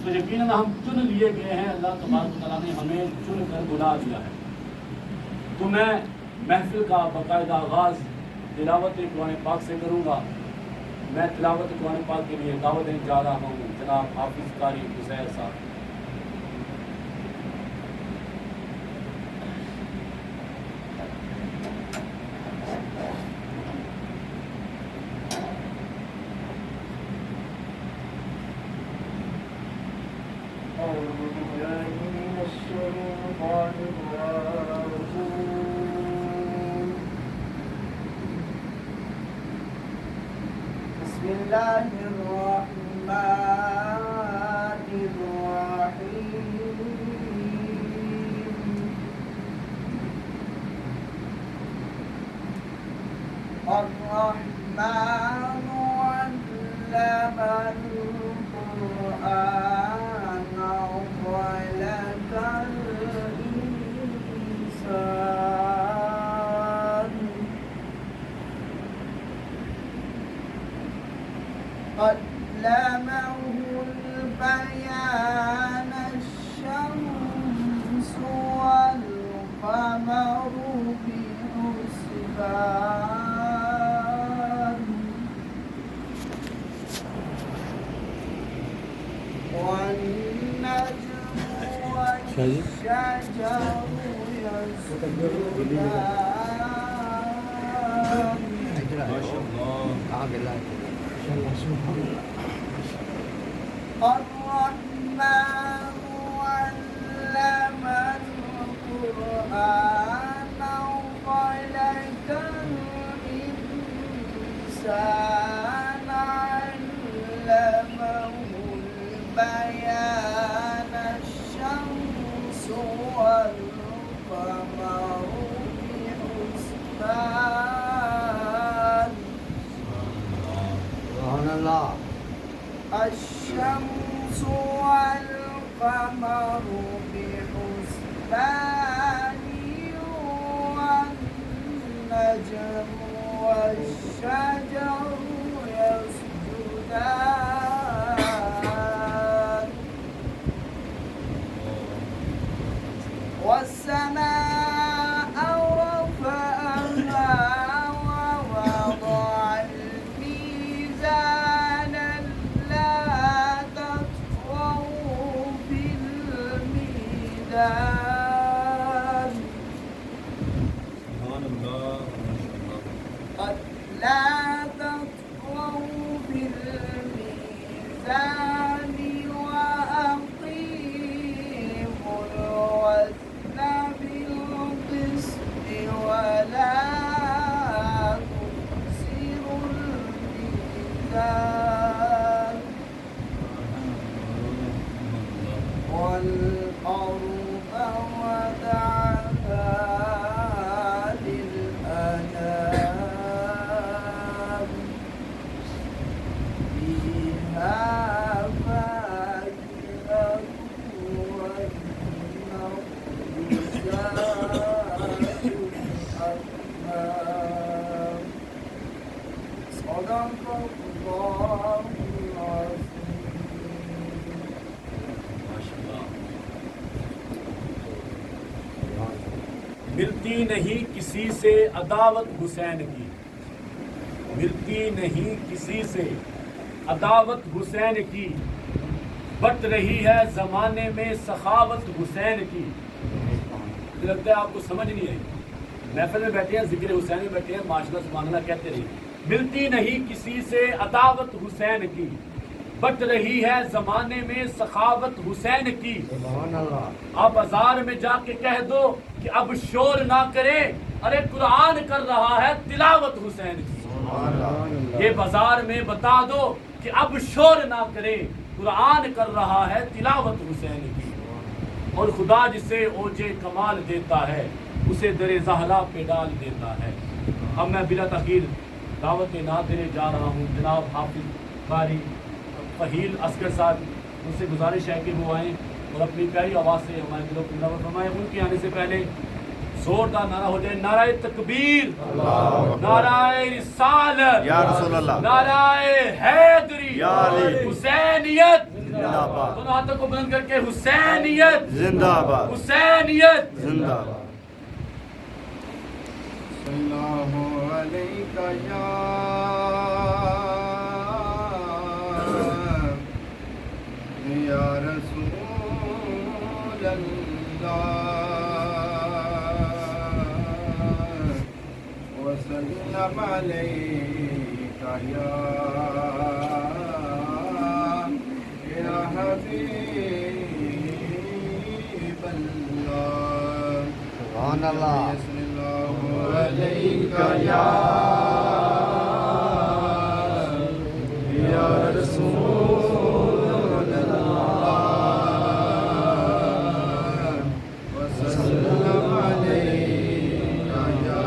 تو یقیناً ہم چن لیے گئے ہیں، اللہ تبارک و تعالیٰ نے ہمیں چن کر بلا دیا ہے۔ تو میں محفل کا باقاعدہ آغاز تلاوت قرآن پاک سے کروں گا۔ میں تلاوت قرآن پاک کے لیے دعوت دینے جا رہا ہوں جناب حافظ قاری حسین صاحب۔ بسم الله الرحمن الرحيم الرحمن علم القرآن خلق الإنسان علمه البيان الشمس والقمر بحسبان والنجم والشجر يسجدان الرحمن علم القرآن خلق الإنسان علمه البيان الشمس والقمر بحسبان سبحان اللہ الشمس والقمر بحسبان والنجم والشجر يسجدان والسماء رفعها ووضع الميزان لا تطغوا في الميزان وأقيموا الوزن بالقسط ولا تخسروا الميزان والأرض وضعها للأنام فيها فاكهة والنخل ذات الأكمام صدق الله العظيم۔ ملتی نہیں کسی سے عداوت حسین کی، ملتی نہیں کسی سے عداوت حسین کی، بٹ رہی ہے زمانے میں سخاوت حسین کی۔ لگتا ہے آپ کو سمجھ نہیں آئی، محفل میں بیٹھے ہیں، ذکر حسین میں بیٹھے ہیں، ماشاء اللہ سبحان اللہ کہتے رہیے۔ ملتی نہیں کسی سے عداوت حسین کی، بٹ رہی ہے زمانے میں سخاوت حسین کی۔ آپ بازار میں جا کے کہہ دو کہ اب شور نہ کرے، ارے قرآن کر رہا ہے تلاوت حسین کی۔ یہ بازار میں بتا دو کہ اب شور نہ کرے، قرآن کر رہا ہے تلاوت حسین کی۔ اور خدا جسے اوجے کمال دیتا ہے، اسے در زہرا پہ ڈال دیتا ہے۔ اب میں بلا تاخیر دعوت نعت دینے جا رہا ہوں جناب حافظ قاری فہیل اصغر صاحب، ان سے گزارش ہے کہ وہ آئیں اور اپنی پیاری آواز سے ہمارے دلوں کو منور فرمائیں۔ ان کے آنے سے پہلے زوردار نعرہ ہو جائے، نعرہ تکبیر، نعرہ رسالت، یا رسول اللہ، نعرہ حیدری، یا علی، حسینیت، زندہ باد۔ دونوں ہاتھ ہاتھوں کو بلند کر کے حسینیت زندہ باد حسینیت زندہ باد اللہ علیکہ یا رسول اللہ وسلم علیکہ یا حبیب اللہ سبحان اللہ صلی اللہ علیکہ یا رسول اللہ وسلم علیکہ یا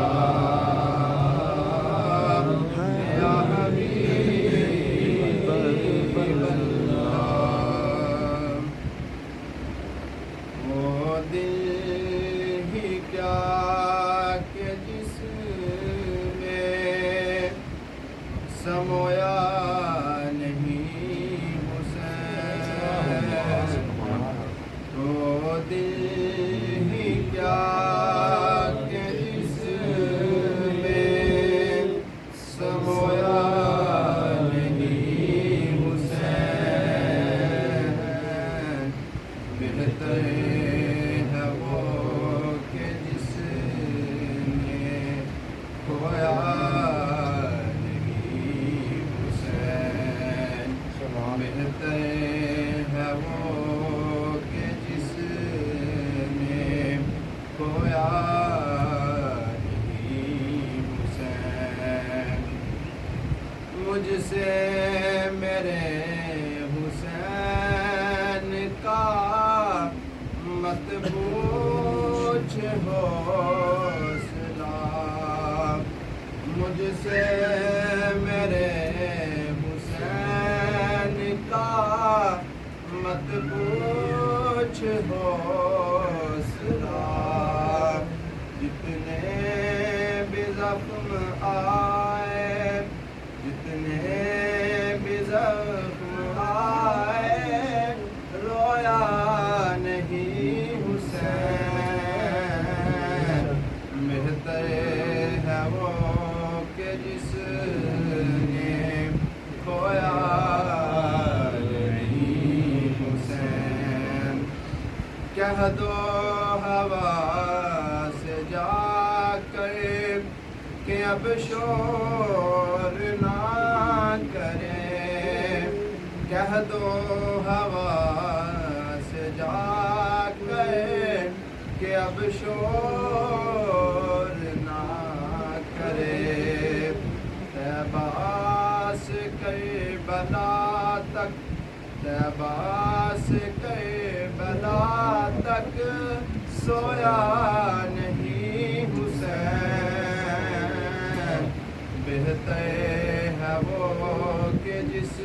حبیب اللہ وہ دل ہی کیا کہ جس میں سمویا نہیں حسین وہ دل ہی کیا کہ جس میں سمویا نہیں حسین بہتر ہے وہ کہ جس نے کھویا نہیں حسین بہتر ہے وہ کہ جس نے کھویا نہیں حسین مجھ سے میرے حسین کا مت پوچھ حوصلہ مجھ سے میرے حسین کا مت پوچھ حوصلہ جتنے بھی زخم آئے جتنے بھی زخم آئے رویا نہیں حسین بہتر ہے وہ کہ جس نے کھویا نہیں حسین کہہ دو ہوا سے جا کر کہ اب شور نہ کرے کہہ دو ہوا سے جا کر کہ اب شور نہ کرے طیبہ سے کربلا تک طیبہ سے کربلا تک سویا نہیں حسین بہتر ہے وہ کہ جس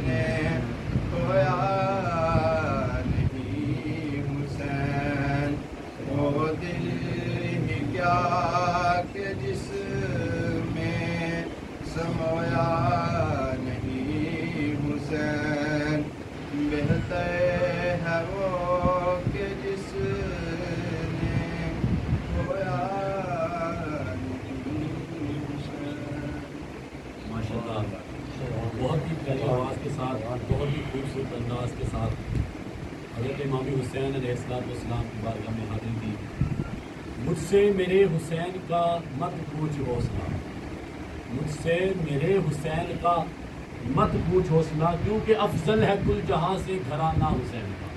نے کھویا نہیں حسین وہ دل ہی کیا کہ جس میں سمویا نہیں حسین بہتر ہے وہ کہ جس نے کھویا نہیں حسین ماشاءاللہ بہت ہی پیاری آواز کے ساتھ بہت ہی خوبصورت انداز کے ساتھ حضرت امام حسین علیہ السلام کی بارگاہ میں حاضر کی مجھ سے میرے حسین کا مت پوچھ حوصلہ مجھ سے میرے حسین کا مت پوچھ حوصلہ کیونکہ افضل ہے کل جہاں سے گھرانہ حسین کا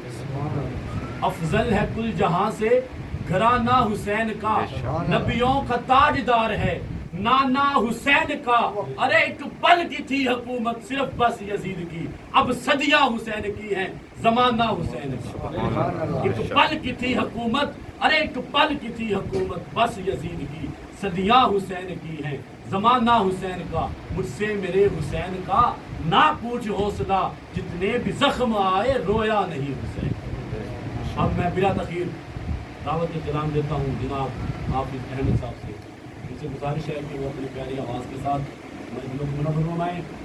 افضل ہے کل جہاں سے گھرانہ حسین کا نبیوں کا تاجدار ہے نانا حسین کا ارے ایک پل کی تھی حکومت صرف بس یزید کی اب صدیاں حسین کی ہیں زمانہ حسین کا ایک پل کی تھی حکومت ارے ایک پل کی تھی حکومت بس یزید کی صدیاں حسین کی ہیں زمانہ حسین کا مجھ سے میرے حسین کا نہ پوچھ حوصلہ جتنے بھی زخم آئے رویا نہیں حسین اب میں بلا تاخیر دعوت کلام دیتا ہوں جناب حافظ احمد صاحب سے ان سے گزارش ہے کہ وہ اپنی پیاری آواز کے ساتھ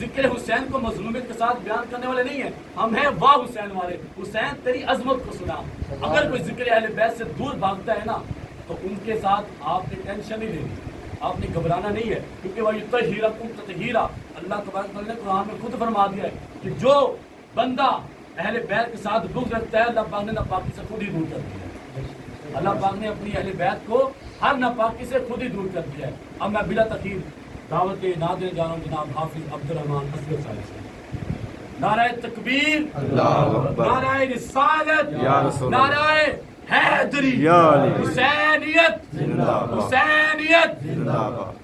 ذکر حسین کو مظلومیت کے ساتھ بیان کرنے والے نہیں ہیں، ہم ہیں واہ حسین والے. حسین تیری عظمت کو سنا. اگر کوئی ذکر اہل بیت سے دور بھاگتا ہے نا تو ان کے ساتھ آپ نے ٹینشن نہیں لینی، آپ نے گھبرانا نہیں ہے، کیونکہ وہ یطہرکم تطہیرا. اللہ تبارک و تعالیٰ نے قرآن میں خود فرما دیا ہے کہ جو بندہ اہل بیت کے ساتھ بغض رکھتا ہے اللہ پاک نے ناپاکی سے خود ہی دور کر دیا ہے. اللہ پاک نے اپنی اہل بیت کو ہر ناپاکی سے خود ہی دور کر دیا ہے. اب میں بلا تخیر دعوت ناد دینے جا رہا ہوں جناب حافظ عبدالرحمان اصغر صاحب سے. نعرہ تکبیر، اللہ اکبر، نعرہ رسالت، یا رسول اللہ، نعرہ حیدری، یا علی، حسینیت، زندہ باد، حسینیت. زندہ باد.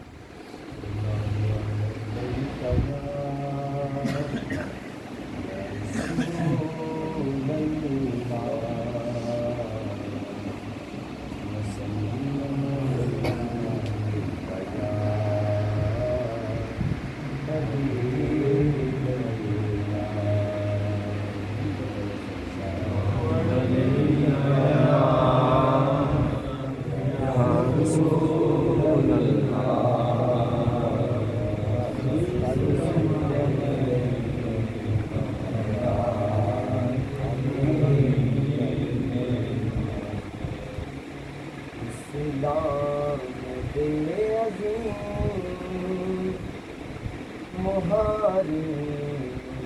مہاری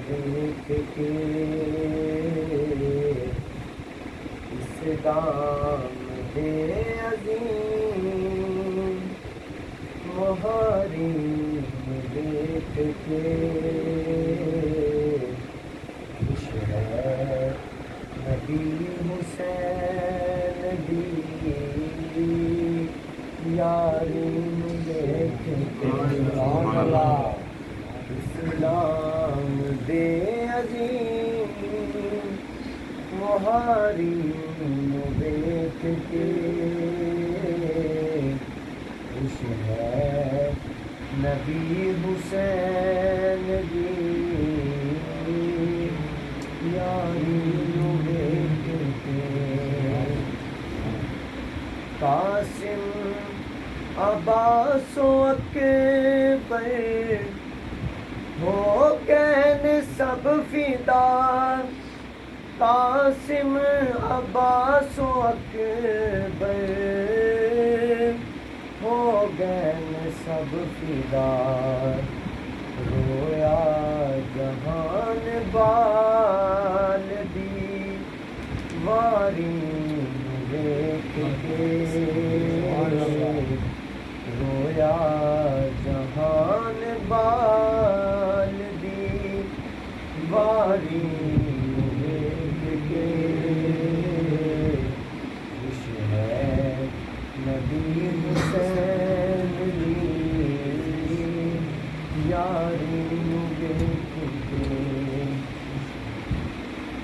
دیکھ کے اس دام دے عظیم، مہاری دیکھ کے خوش ہے نبی حسین دی یاری دیکھ کے. اسلام دے عظیم مہاری دیکھ کے خوش ہے نبی حسین دی یاری دیکھ کے. قاسم عباس و اکبر ہو گئے سب فدا. قاسم عباس و اکبر ہو گئے سب فدا. رویا جہان بال دی واری دیکھ کے، رویا جہان بال دی واری دیکھ کے خوش ہے نبی حسین دی یاری دیکھ کے.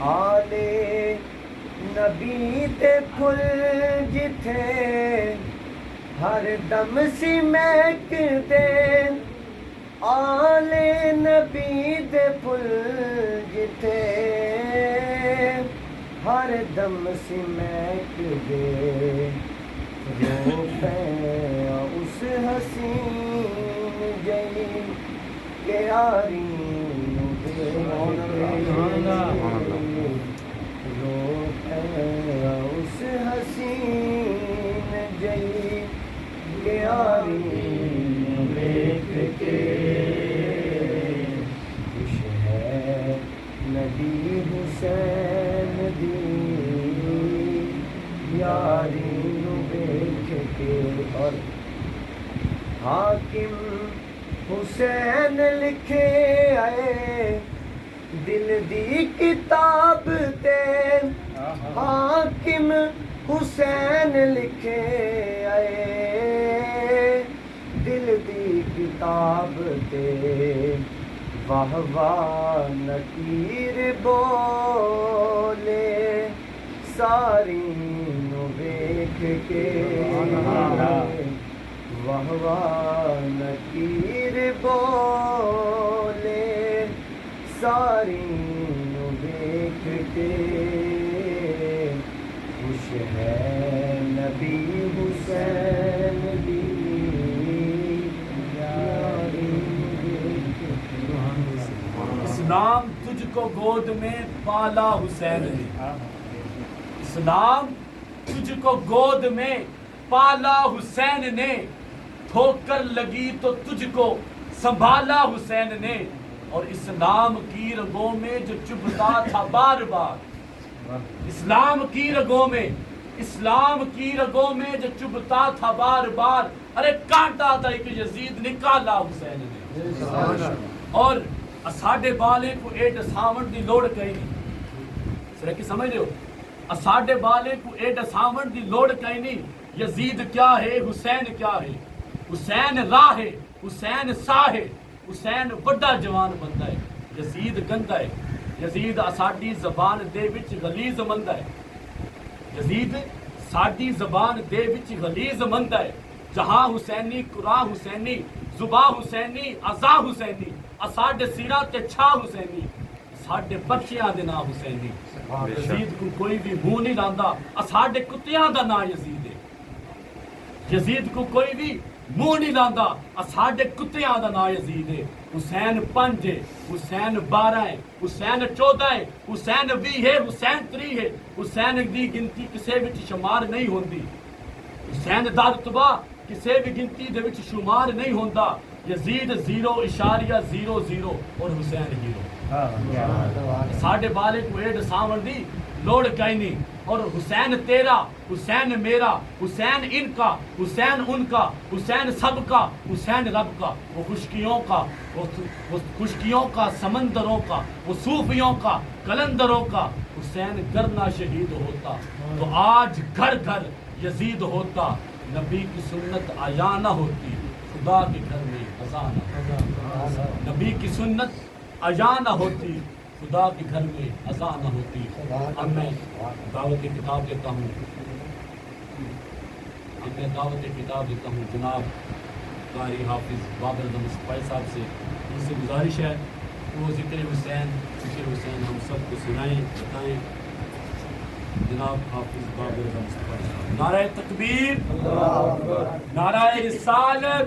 آلے نبی تے پھل جتھے ہر دم سی مہک دے. آلے نبی دے پھل جتھے ہر دم سی مہک دے. رو پیا اس حسین جئی کہ یاری رو پیا اس حسین جئی کہ یاری دیکھ کے خوش ہے نبی حسین دی یاری دیکھ کے. اور حاکم حسین لکھے آئے دل دی کتاب تے. حاکم حسین لکھے آئے دل دی کتاب تے. واہ واہ نکیر بولے ساری نو ویکھ کے. واہ واہ نکیر بولے ساری نو ویکھ کے خوش ہے نبی حسین دی یاری دیکھ کے. گود میں پالا حسین نے، اسلام تجھ کو گود میں پالا حسین نے، ٹھوکر لگی تو تجھ کو سنبھالا حسین نے، اور اسلام کی رگوں میں جو چبھتا تھا بار بار، اسلام کی رگوں میں، اسلام کی رگوں میں جو چبھتا تھا بار بار، ارے کانٹا تھا ایک یزید نکالا حسین نے، اور ساڈے بالے کو ایڈ ساون دی لوڑ کہیں نہیں، سر کی سمجھ رہے ہو، ساڈے بالے کو ایڈ ساون دی لوڑ کہیں نہیں، یزید کیا ہے حسین کیا ہے، حسین راہ ہے، حسین ساہ ہے، حسین بڑا جوان بندہ ہے، یزید گندا ہے، یزید ساڈی زبان دے وچ غلیظ مندہ ہے، یزید ساڈی زبان دے وچ غلیظ مندہ ہے، جہاں حسینی قرآن حسینی زباں حسینی ازا حسینی، ساڈے سیرہ تے چھا حسینی، ساڈے بچیاں دے نام حسینی، یزید کو کوئی بھی منہ نہیں لاندا، ساڈے کتیاں دا نام یزید ہے، یزید کو کوئی بھی منہ نہیں لاندا، ساڈے کتیاں دا نام یزید ہے، حسین 5 ہے، حسین 12 ہے، حسین 14 ہے، حسین 20 ہے، حسین 3 ہے، حسین دی گنتی کسے وچ شمار نہیں ہوندی، حسین دا رتبہ کسے بھی گنتی دے وچ شمار نہیں ہوندا، یزید 0.00 اور حسین ہیرو، ساڈے بالے کو ایڈ ساون دی لوڑ کہیں نہیں، اور حسین تیرا، حسین میرا، حسین ان کا، حسین ان کا، حسین سب کا، حسین رب کا، وہ خشکیوں کا، وہ خشکیوں کا، سمندروں کا، وہ صوفیوں کا، کلندروں کا، حسین گرنا شہید ہوتا تو آج گھر گھر یزید ہوتا، نبی کی سنت آیا نہ ہوتی، خدا کے گھر میں اذان نہ ہوتی، نبی کی سنت آیا نہ ہوتی، خدا کے گھر میں اذان نہ ہوتی۔ اب میں دعوت کتاب دیتا ہوں، جناب قاری حافظ بابر اعظم اسماعیل صاحب سے، ان سے گزارش ہے کہ وہ ذکر حسین ہم سب کو سنائیں، بتائیں۔ جناب حافظ بابر اعظم اسماعیل صاحب، نعرہ تکبیر، نعرہ رسالت،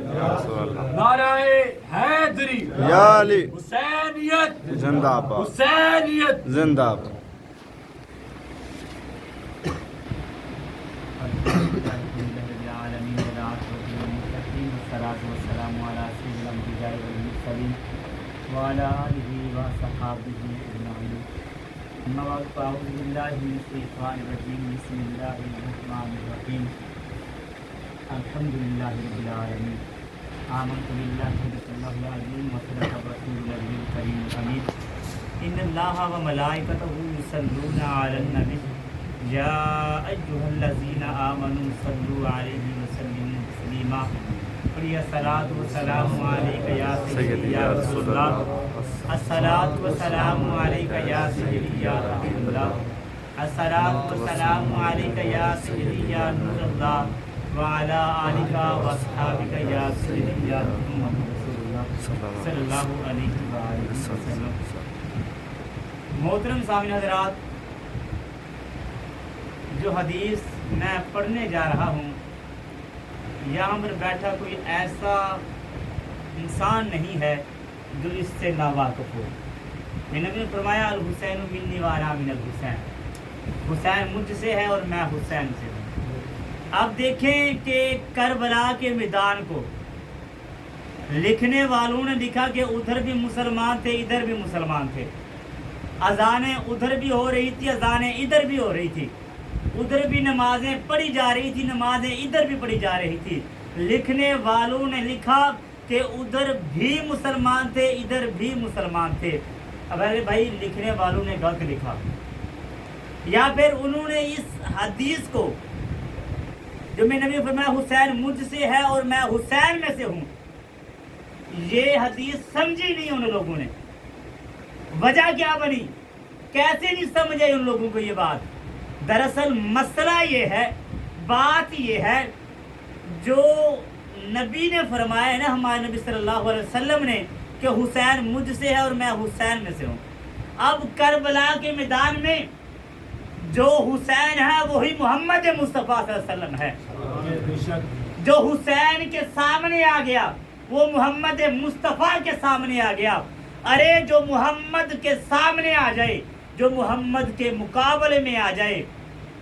نعرہ حیدری، یا علی حسینیت زندہ باد، حسینیت زندہ باد۔ وعلى آله وصحابه أجمعين. أما بعد فأعوذ بالله من الشيطان الرجيم. بسم الله الرحمن الرحيم. الحمد لله رب العالمين. آمنت بالله صدق الله العظيم وصدق رسول الله الكريم الأمين. إن الله وملائكته يصلون على النبي يا أيها الذين آمنوا صلوا عليه وسلموا تسليما. الصلاة والسلام عليك يا سيدي يا رسول الله. الصلاة والسلام عليك يا سيدي يا رحمة الله. الصلاة والسلام عليك يا سيدي يا نور الله. وعلى آلك وأصحابك يا سيدي يا محمد رسول الله صلی اللہ علیہ وآلہ وسلم. محترم سامعین حضرات، جو حدیث میں پڑھنے جا رہا ہوں، یہاں پر بیٹھا کوئی ایسا انسان نہیں ہے جو اس سے ناواقف ہو. میں نبی نے فرمایا الحسین منی وانا من الحسین، حسین مجھ سے ہے اور میں حسین سے ہوں. اب دیکھیں کہ کربلا کے میدان کو لکھنے والوں نے لکھا کہ ادھر بھی مسلمان تھے ادھر بھی مسلمان تھے، اذانیں ادھر بھی ہو رہی تھی اذانیں ادھر بھی ہو رہی تھی، ادھر بھی نمازیں پڑھی جا رہی تھی نمازیں ادھر بھی پڑھی جا رہی تھی. لکھنے والوں نے لکھا کہ ادھر بھی مسلمان تھے ادھر بھی مسلمان تھے. اب ارے بھائی لکھنے والوں نے غلط لکھا، یا پھر انہوں نے اس حدیث کو جو میں نبی فرمایا حسین مجھ سے ہے اور میں حسین میں سے ہوں، یہ حدیث سمجھی نہیں ان لوگوں نے. وجہ کیا بنی، کیسے نہیں سمجھے ان لوگوں کو یہ بات؟ دراصل مسئلہ یہ ہے، بات یہ ہے، جو نبی نے فرمایا ہے نا، ہمارے نبی صلی اللہ علیہ وسلم نے کہ حسین مجھ سے ہے اور میں حسین میں سے ہوں. اب کربلا کے میدان میں جو حسین ہے وہی محمد مصطفیٰ صلی اللہ علیہ وسلم ہے. جو حسین کے سامنے آ گیا وہ محمد مصطفیٰ کے سامنے آ گیا. ارے جو محمد کے سامنے آ جائے، جو محمد کے مقابلے میں آ جائے،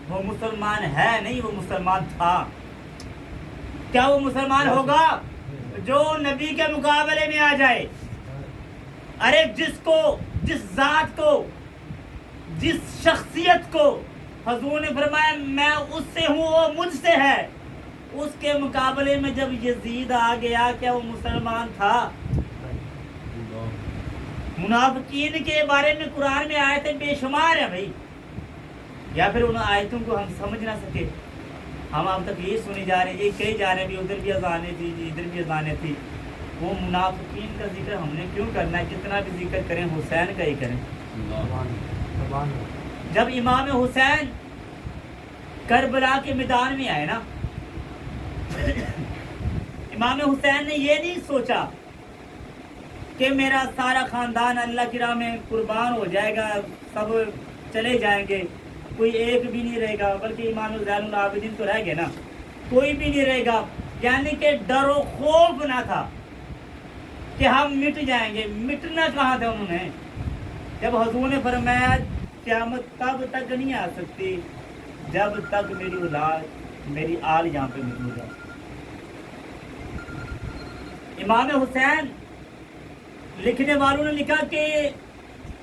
وہ مسلمان ہے نہیں، وہ مسلمان تھا۔ کیا وہ مسلمان ہوگا جو نبی کے مقابلے میں آ جائے؟ ارے جس ذات کو، جس شخصیت کو حضور نے فرمایا میں اس سے ہوں وہ مجھ سے ہے، اس کے مقابلے میں جب یزید آ گیا، کیا وہ مسلمان تھا؟ منافقین کے بارے میں قرآن میں آیتیں بے شمار ہیں بھائی، یا پھر ان آیتوں کو ہم سمجھ نہ سکے، ہم اب تک یہ سنی جا رہے ہیں، یہ کہی جا رہے ہیں بھی ادھر بھی اذانیں تھی جی، ادھر بھی اذانیں تھی۔ وہ منافقین کا ذکر ہم نے کیوں کرنا ہے؟ کتنا بھی ذکر کریں حسین کا ہی کریں۔ جب امام حسین کربلا کے میدان میں آئے نا، امام حسین نے یہ نہیں سوچا کہ میرا سارا خاندان اللہ کی راہ میں قربان ہو جائے گا، سب چلے جائیں گے، کوئی ایک بھی نہیں رہے گا، بلکہ امام زین العابدین تو رہ گئے نا، کوئی بھی نہیں رہے گا، یعنی کہ ڈر و خوف نہ تھا کہ ہم مٹ جائیں گے۔ مٹنا کہاں تھا انہوں نے؟ جب حضور نے فرمایا قیامت تب تک نہیں آ سکتی جب تک میری اولاد، میری آل یہاں پہ موجود ہے۔ امام حسین لکھنے والوں نے لکھا کہ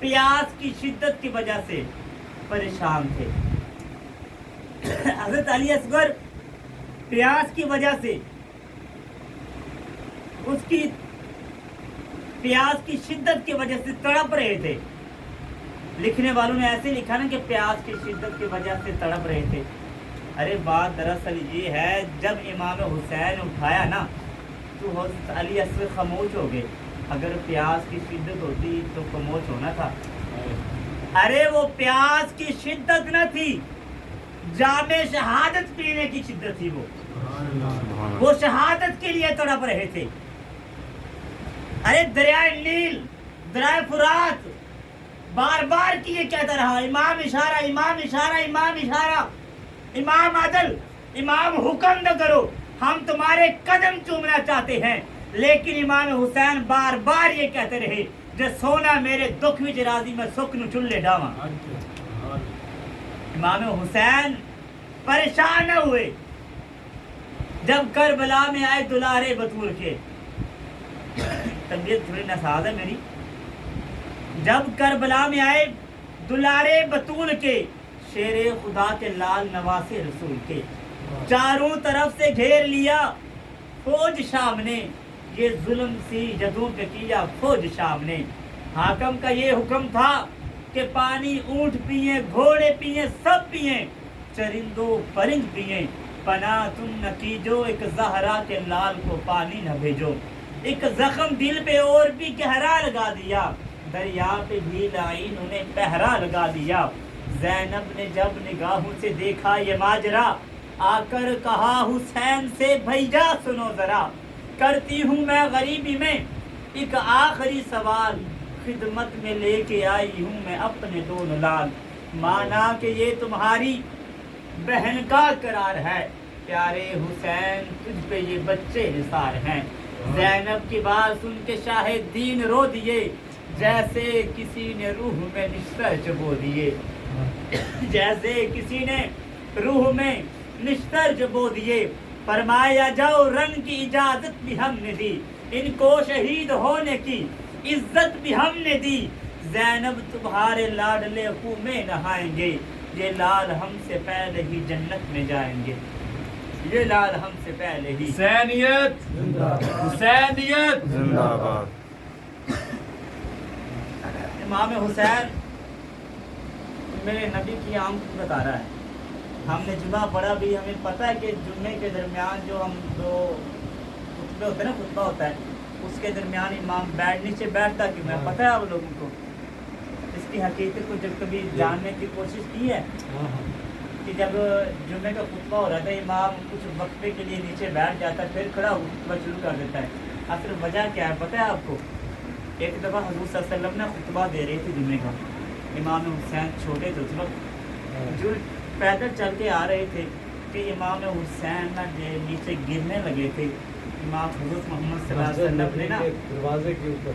پیاس کی شدت کی وجہ سے پریشان تھے۔ حضرت علی اصغر پیاس کی وجہ سے، اس کی پیاس کی شدت کی وجہ سے تڑپ رہے تھے۔ لکھنے والوں نے ایسے لکھا نا کہ پیاس کی شدت کی وجہ سے تڑپ رہے تھے۔ ارے بات دراصل یہ ہے، جب امام حسین اٹھایا نا تو حضرت علی اصغر خاموش ہو گئے۔ اگر پیاس کی شدت ہوتی تو خاموش ہونا تھا۔ ارے وہ پیاس کی شدت نہ تھی، جام شہادت پینے کی شدت تھی۔ وہ شہادت کے لیے تڑپ رہے تھے۔ ارے دریائے نیل، دریائے فرات بار بار کی یہ کہتا رہا، امام اشارہ، امام اشارہ، امام اشارہ، امام عدل، امام حکم نہ کرو، ہم تمہارے قدم چومنا چاہتے ہیں۔ لیکن امام حسین بار بار یہ کہتے رہے، جو سونا میرے دکھ وچ راضی میں سکھ نو چلے ڈاواں۔ امام حسین پریشان نہ ہوئے۔ جب کربلا میں آئے دلارے بطول کے، طبیعت تھوڑی ناساز ہے میری، جب کربلا میں آئے دلارے بطول کے، شیر خدا کے لال نواسے رسول کے، چاروں طرف سے گھیر لیا فوج شام نے، یہ ظلم سی جدوں پہ کیا فوج شام نے۔ حاکم کا یہ حکم تھا کہ پانی اونٹ پیئیں، گھوڑے پیئیں، سب پیئیں، چرندوں پرند پیئیں، پناہ تم نہ کیجو، ایک زہرا کے لال کو پانی نہ بھیجو۔ ایک زخم دل پہ اور بھی گہرا لگا دیا، دریا پہ بھی لائی انہوں نے پہرا لگا دیا۔ زینب نے جب نگاہوں سے دیکھا یہ ماجرا، آ کر کہا حسین سے بھیجا سنو ذرا، کرتی ہوں میں غریبی میں ایک آخری سوال، خدمت میں لے کے آئی ہوں میں اپنے دونوں لال، مانا کہ یہ تمہاری بہن کا قرار ہے، پیارے حسین تجھ پہ یہ بچے نثار ہیں۔ زینب کی بات سن کے شاہ دین رو دیے، جیسے کسی نے روح میں نشتر چبو دیے، جیسے کسی نے روح میں نشتر چبو دیے۔ فرمایا جاؤ رن کی اجازت بھی ہم نے دی، ان کو شہید ہونے کی عزت بھی ہم نے دی، زینب تمہارے لاڈلے خون میں نہائیں گے، یہ لال ہم سے پہلے ہی جنت میں جائیں گے، یہ لال ہم سے پہلے ہی۔ حسینیت حسینیت زندہ باد۔ امام حسین میرے نبی کی آنکھ بتا رہا ہے۔ ہم نے جمعہ پڑھا بھی، ہمیں پتہ ہے کہ جمعے کے درمیان جو ہم دو خطبے ہوتے ہیں نا، خطبہ ہوتا ہے، اس کے درمیان امام نیچے بیٹھتا کیوں ہے، پتہ ہے آپ لوگوں کو؟ اس کی حقیقت کو جب کبھی جاننے کی کوشش کی ہے کہ جب جمعے کا خطبہ ہو رہا تھا، امام کچھ وقفے کے لیے نیچے بیٹھ جاتا ہے، پھر کھڑا ہو خطبہ شروع کر دیتا ہے۔ اصل وجہ کیا ہے پتہ ہے آپ کو؟ ایک دفعہ حضور صلی اللہ علیہ وسلم نے خطبہ دے رہے تھے جمعے کا، امام حسین چھوٹے تھے اس وقت، جو پیدل چل کے آ رہے تھے کہ امام حسین نہ نیچے گرنے لگے تھے۔ امام حضرت محمد صلی اللہ علیہ وسلم نے نا دروازے کے اوپر